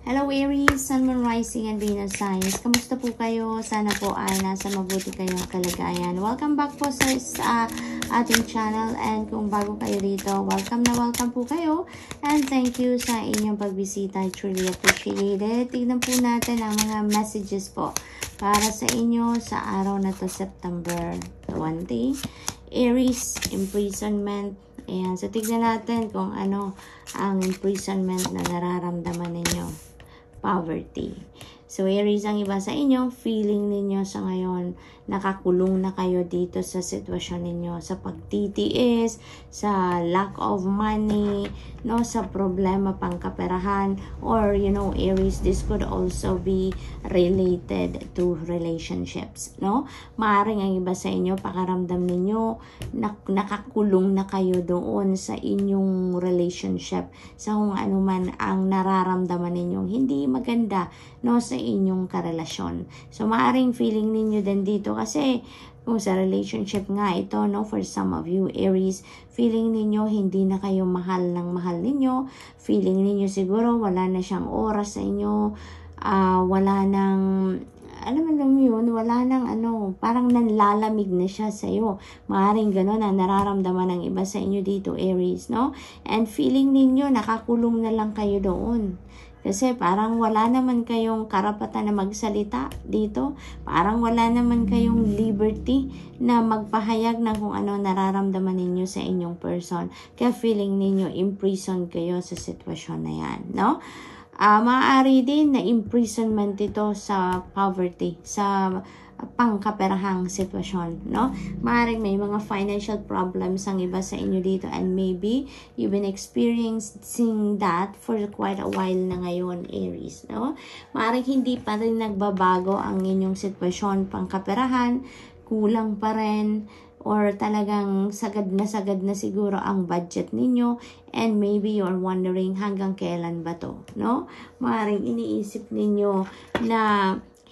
Hello Aries, Sun, Moon, Rising, and Venus signs. Kamusta po kayo? Sana po ay nasa mabuti kayong kalagayan. Welcome back po sa ating channel, and kung bago kayo dito, welcome po kayo. And thank you sa inyong pagbisita. I truly appreciate it. Tignan po natin ang mga messages po para sa inyo sa araw na to, September 20. Aries, imprisonment. Ayan, so tignan natin kung ano ang imprisonment na nararamdaman ninyo. Poverty. So, Aries, ang iba sa inyo, feeling ninyo sa ngayon, nakakulong na kayo dito sa sitwasyon ninyo, sa pagtitiis, sa lack of money, no, sa problema pangkaperahan, or, you know, Aries, this could also be related to relationships, no? Maaring ang iba sa inyo, pakaramdam ninyo, nakakulong na kayo doon sa inyong relationship, sa kung ano man ang nararamdaman ninyong hindi maganda, no, sa inyong karelasyon. So, maaring feeling ninyo din dito kasi kung sa relationship nga ito, no, for some of you, Aries, feeling ninyo hindi na kayo mahal ng mahal ninyo. Feeling ninyo siguro wala na siyang oras sa inyo. Wala nang, alam mo yun, wala nang parang nanlalamig na siya sa iyo. Maaring gano'n ang nararamdaman ng iba sa inyo dito, Aries, no? And feeling ninyo nakakulong na lang kayo doon. Kasi parang wala naman kayong karapatan na magsalita dito. Parang wala naman kayong liberty na magpahayag ng kung ano nararamdaman ninyo sa inyong person. Kaya feeling ninyo imprisoned kayo sa sitwasyon na yan, no? Maaari din na imprisonment ito sa poverty, sa pangkaperahang sitwasyon, no? Maaaring may mga financial problems ang iba sa inyo dito, and maybe you've been experiencing that for quite a while na ngayon, Aries, no? Maaaring hindi pa rin nagbabago ang inyong sitwasyon pangkaperahan, kulang pa rin, or talagang sagad na siguro ang budget ninyo, and maybe you're wondering hanggang kailan ba to, no? Maaaring iniisip ninyo na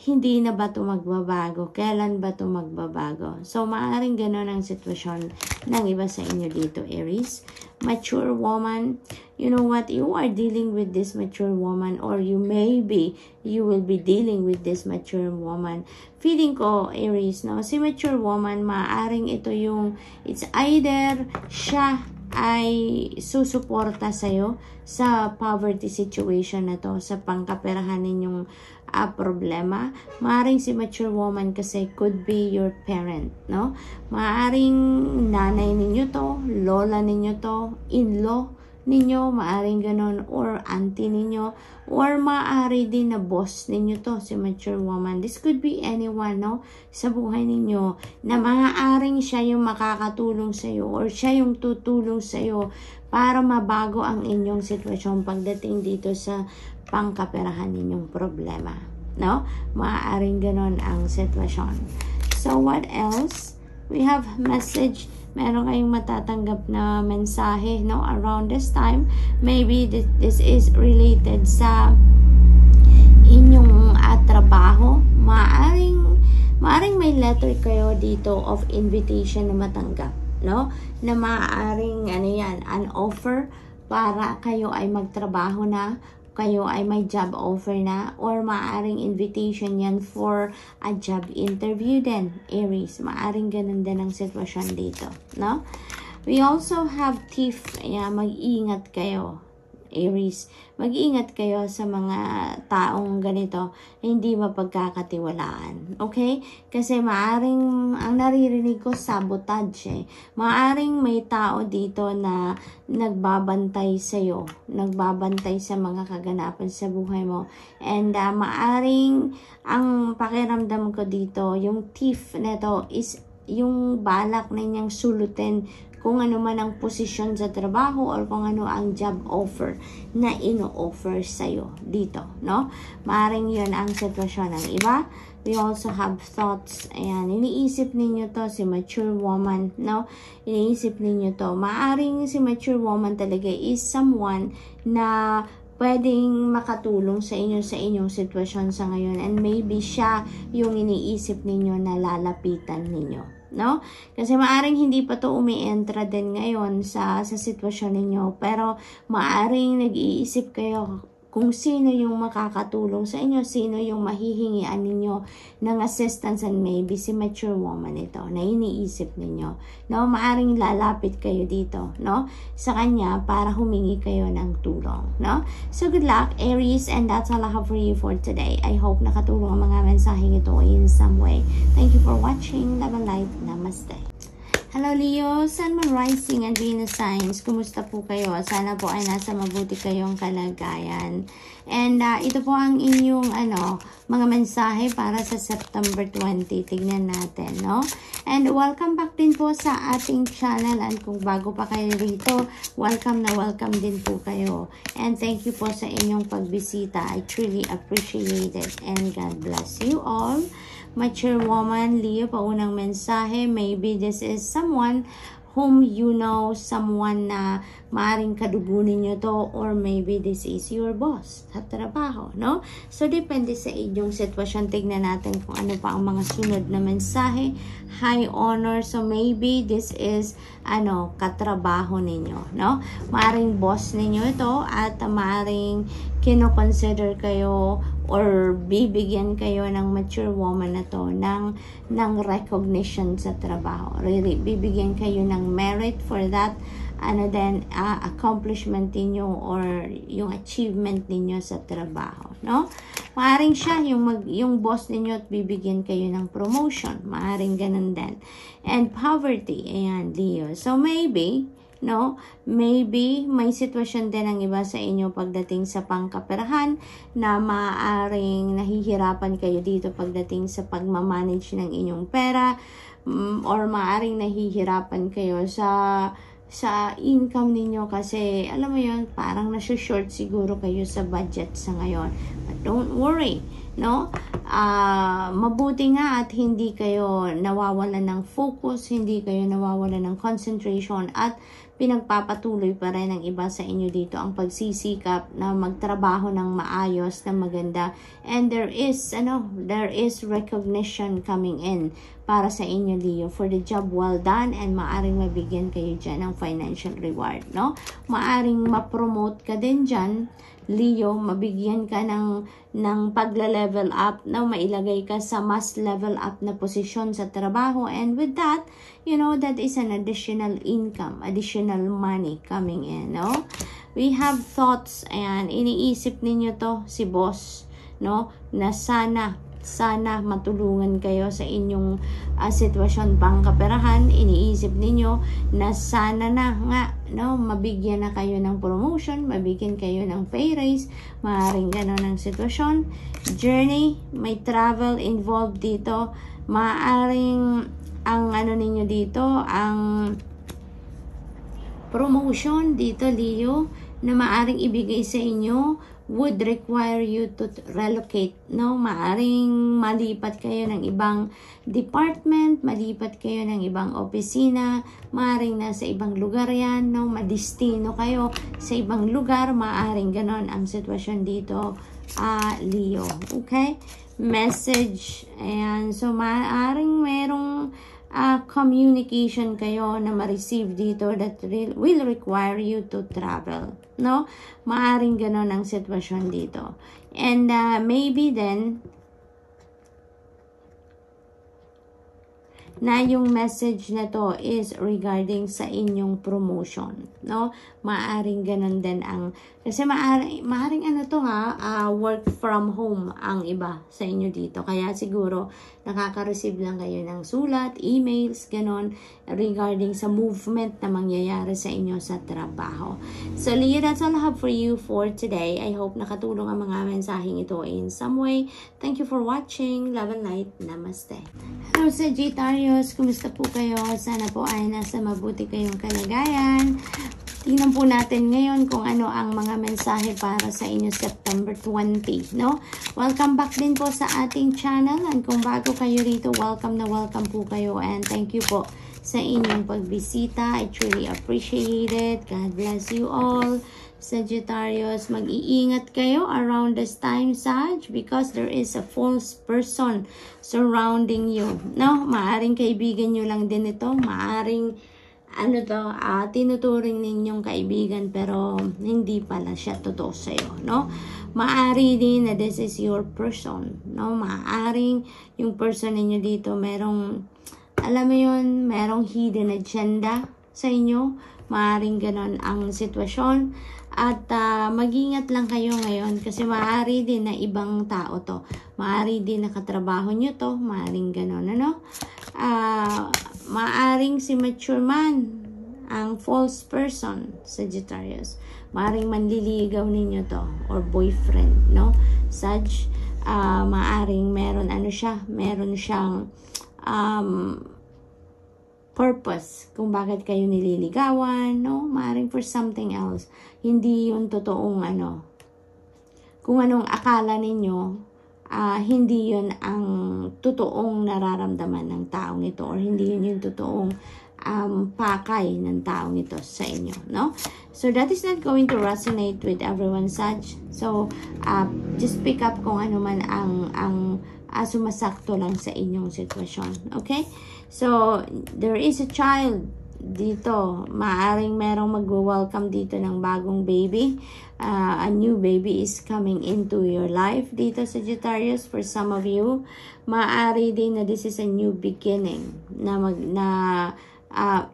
hindi na ba ito magbabago? Kailan ba ito magbabago? So, maaaring gano'n ang sitwasyon ng iba sa inyo dito, Aries. Mature woman, you know what? You are dealing with this mature woman, or you will be dealing with this mature woman. Feeling ko, Aries, no? Si mature woman, maaaring ito yung, it's either siya ay susuporta sa'yo sa poverty situation na to, sa pangkaperahan ninyong problema. Maaring si mature woman kasi could be your parent, no? Maaring nanay ninyo to, lola ninyo to, in-law ninyo, maaring ganon, or auntie ninyo, or maaari din na boss ninyo to, si mature woman. This could be anyone, no, sa buhay ninyo, na maaaring siya yung makakatulong sa iyo, or siya yung tutulong sa iyo para mabago ang inyong sitwasyon pagdating dito sa pangkaperahan ninyong problema, no? Maaaring ganon ang sitwasyon. So, what else? We have message. Meron kayong matatanggap na mensahe, no, around this time. Maybe this is related sa inyong trabaho. Maaring may letter kayo dito of invitation na matanggap, no? Na maaring an offer para kayo ay magtrabaho na, kayo ay may job offer na, or maaring invitation yan for a job interview din, Aries. Maaring ganun din ang sitwasyon dito, no? We also have thief. Ayan, mag-iingat kayo, Aries. Mag-iingat kayo sa mga taong ganito, hindi mapagkakatiwalaan. Okay? Kasi maaring, ang naririnig ko, sabotage. Maaring may tao dito na nagbabantay sa'yo. Nagbabantay sa mga kaganapan sa buhay mo. And maaring, ang pakiramdam ko dito, yung thief neto is yung balak na niyang sulutin kung ano man ang posisyon sa trabaho, or kung ano ang job offer na ino-offer sa'yo dito, no? Maaring yun ang sitwasyon ng iba. We also have thoughts. Ayan, iniisip ninyo to, si mature woman, no? Iniisip ninyo to. Maaring si mature woman talaga is someone na pwedeng makatulong sa inyo sa inyong sitwasyon sa ngayon, and maybe siya yung iniisip ninyo na lalapitan ninyo, no? Kasi maaring hindi pa to umi-entra din ngayon sa sitwasyon ninyo, pero maaring nag-iisip kayo kung sino yung makakatulong sa inyo, sino yung mahihingian ninyo ng assistance, and maybe si mature woman ito na iniisip ninyo, no? Maaring lalapit kayo dito, no? Sa kanya para humingi kayo ng tulong, no? So good luck, Aries, and that's all I have for you for today. I hope nakatulong ang mga mensaheng ito in some way. Thank you for watching. Love and light. Namaste. Hello Leo, Sun, Moon, Rising, and Venus signs. Kumusta po kayo? Sana po ay nasa mabuti kayong kalagayan. And ito po ang inyong mga mensahe para sa September 20. Tignan natin, no? And welcome back din po sa ating channel. And kung bago pa kayo rito, welcome na welcome din po kayo. And thank you po sa inyong pagbisita. I truly appreciate it. And God bless you all. Mature woman, Leo, paunang mensahe. Maybe this is someone whom you know, someone na maaring kadugunin nyo to, or maybe this is your boss sa trabaho, no? So, depende sa inyong sitwasyon. Tignan natin kung ano pa ang mga sunod na mensahe. High honor. So, maybe this is, katrabaho ninyo, no? Maaring boss ninyo ito at maaring kino-consider kayo or bibigyan kayo ng mature woman na to ng recognition sa trabaho. Really, bibigyan kayo ng merit for that accomplishment niyo or yung achievement niyo sa trabaho, no? Maaring siya yung boss niyo at bibigyan kayo ng promotion. Maaring ganun din. And poverty, ayan, Leo. So maybe, no? Maybe may sitwasyon din ang iba sa inyo pagdating sa pangkaperahan na maaaring nahihirapan kayo dito pagdating sa pagmamanage ng inyong pera, or maaaring nahihirapan kayo sa income ninyo kasi alam mo yun, parang nasa-short siguro kayo sa budget sa ngayon. But don't worry, no? Mabuti nga at hindi kayo nawawalan ng focus, hindi kayo nawawalan ng concentration, at pinagpapatuloy pa rin ng iba sa inyo dito ang pagsisikap na magtrabaho ng maayos, na maganda. And there is recognition coming in para sa inyo, Leo, for the job well done, and maaring mabigyan kayo dyan ng financial reward, no? Maaring ma-promote ka din dyan, Leo, mabigyan ka ng pagla-level up, na mailagay ka sa mas level up na posisyon sa trabaho, and with that, that is an additional income, additional money coming in, no? We have thoughts, and iniisip ninyo to, si boss, no? Na sana matulungan kayo sa inyong sitwasyon pangkaperahan. Iniisip ninyo na sana na nga, no, mabigyan na kayo ng promotion, mabigyan kayo ng pay raise, maaaring gano'n ang sitwasyon. Journey, may travel involved dito, maaaring ang ninyo dito, ang promotion dito, Leo, na maaaring ibigay sa inyo would require you to relocate, no? Maaring malipat kayo ng ibang department, malipat kayo ng ibang opisina, maaring nasa ibang lugar yan, no? Madistino kayo sa ibang lugar, maaring ganon ang sitwasyon dito, Leo. Okay? Message, ayan. So, maaring merong communication kayo na ma-receive dito that will require you to travel, no? Maaring ganon ang sitwasyon dito. And maybe then na yung message na to is regarding sa inyong promotion, no? Maaring ganun din ang, kasi maaring work from home ang iba sa inyo dito. Kaya siguro nakaka-receive lang kayo ng sulat, emails, ganon, regarding sa movement na mangyayari sa inyo sa trabaho. So Leo, that's all I have for you for today. I hope nakatulong ang mga mensaheng ito in some way. Thank you for watching. Love and light. Namaste. Hello Sagittarius, kumusta po kayo? Sana po ay nasa mabuti kayong kalagayan. Tingnan po natin ngayon kung ano ang mga mensahe para sa inyo September 20, no? Welcome back din po sa ating channel, and kung bago kayo rito, welcome na welcome po kayo, and thank you po sa inyong pagbisita. I truly appreciate it. God bless you all. Sagittarius, mag-iingat kayo around this time, Sag, because there is a false person surrounding you, no? Maaring kaibigan nyo lang din ito, maaring tinuturing ninyong kaibigan pero hindi pala siya totoo sa'yo, no? Maari din na this is your person, no? Maaring yung person ninyo dito merong, alam mo yun, merong hidden agenda sa inyo. Maaring ganon ang sitwasyon. At mag-ingat lang kayo ngayon kasi maaari din na ibang tao to. Maaari din na katrabaho nyo to. Maaring ganon, ano? Maaring si mature man, ang false person, Sagittarius. Maaring manliligaw ninyo to or boyfriend, no? Sag, maaring meron meron siyang purpose kung bakit kayo nililigawan, no? Maaring for something else. Hindi yung totoong kung anong akala ninyo, hindi yun ang totoong nararamdaman ng taong ito or hindi yun yung totoong pakay ng taong ito sa inyo, no? So that is not going to resonate with everyone, Sag. So just pick up kung ano man ang sumasakto lang sa inyong sitwasyon, okay? So there is a child dito. Maaring merong mag-welcome dito ng bagong baby. A new baby is coming into your life dito, Sagittarius. For some of you, maaari din na this is a new beginning na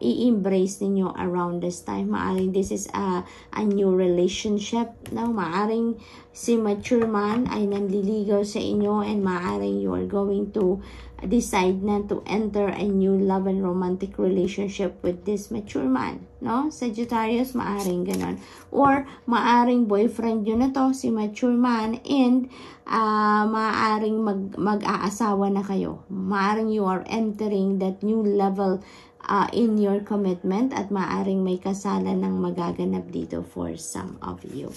i-embrace ninyo around this time. Maaring this is a new relationship. No? Maaring si mature man ay nanliligaw sa inyo and maaring you are going to decide na to enter a new love and romantic relationship with this mature man. No? Sagittarius, maaring ganon. Or maaring boyfriend yun na to, si mature man, and maaring mag-aasawa na kayo. Maaring you are entering that new level in your commitment at maaring may kasalan ng magaganap dito for some of you.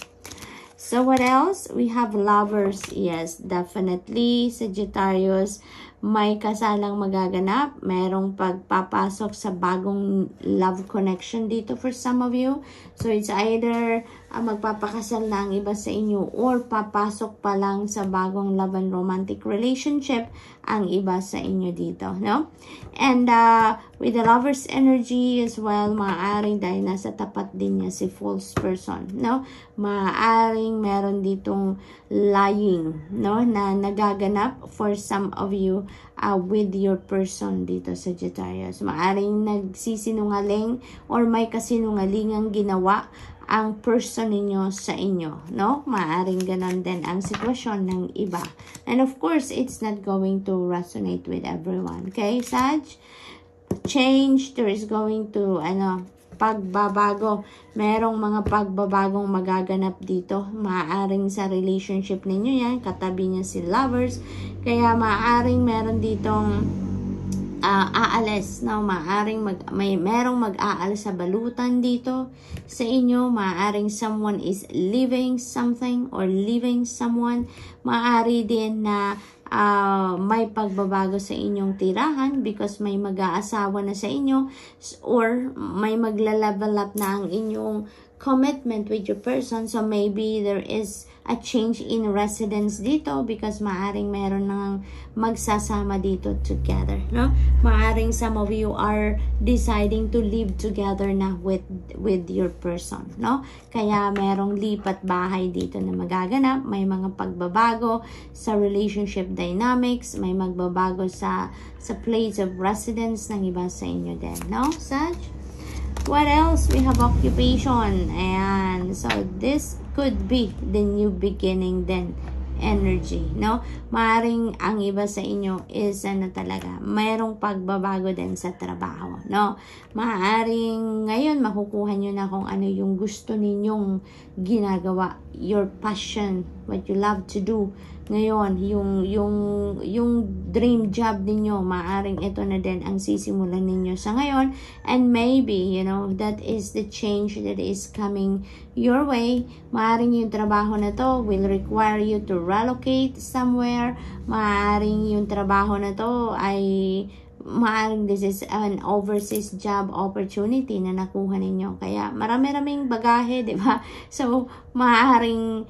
So what else? We have lovers. Yes, definitely, Sagittarius. May kasalang magaganap. Merong pagpapasok sa bagong love connection dito for some of you. So it's either magpapakasal na ang iba sa inyo or papasok pa lang sa bagong love and romantic relationship ang iba sa inyo dito, no? And with the lover's energy as well, maaaring dahil nasa tapat din niya si false person, no? Maaaring meron ditong lying, no? Na nagaganap for some of you with your person dito, Sagittarius. Maaaring nagsisinungaling or may kasinungalingang ginawa ang person ninyo sa inyo, no? Maaring ganon din ang sitwasyon ng iba. And of course, it's not going to resonate with everyone. Okay, Sag? Change, there is going to, pagbabago. Merong mga pagbabagong magaganap dito. Maaring sa relationship ninyo yan, katabi niya si lovers. Kaya maaring meron ditong aalis, no? Maaring merong mag-aalis sa balutan dito sa inyo. Maaring someone is leaving something or leaving someone. Maari din na may pagbabago sa inyong tirahan because may mag-aasawa na sa inyo or may magla-level up na ang inyong commitment with your person. So maybe there is a change in residence dito because maaring meron nang magsasama dito together, no? Maaring some of you are deciding to live together na with your person, no? Kaya merong lipat bahay dito na magaganap, may mga pagbabago sa relationship dynamics, may magbabago sa place of residence ng iba sa inyo din, no? Sag? What else? We have occupation. And so this could be the new beginning then energy, no? Maaring ang iba sa inyo is talaga, mayroong pagbabago din sa trabaho, no? Maaring ngayon makukuha nyo na kung ano yung gusto ninyong ginagawa, your passion, what you love to do. Ngayon, yung dream job ninyo, maaring ito na din ang sisimulan ninyo sa ngayon. And maybe, that is the change that is coming your way. Maaring yung trabaho na to will require you to relocate somewhere. Maaring yung trabaho na to ay maaring this is an overseas job opportunity na nakuha ninyo. Kaya marami-raming bagahe, di ba? So, maaring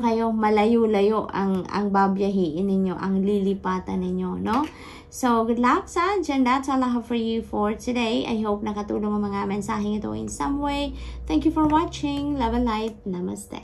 kayo, malayo-layo ang babiyahiin ninyo, ang lilipatan ninyo, no? So, good luck, Sag, and that's all I have for you for today. I hope nakatulong ang mga mensaheng ito in some way. Thank you for watching. Love and light. Namaste.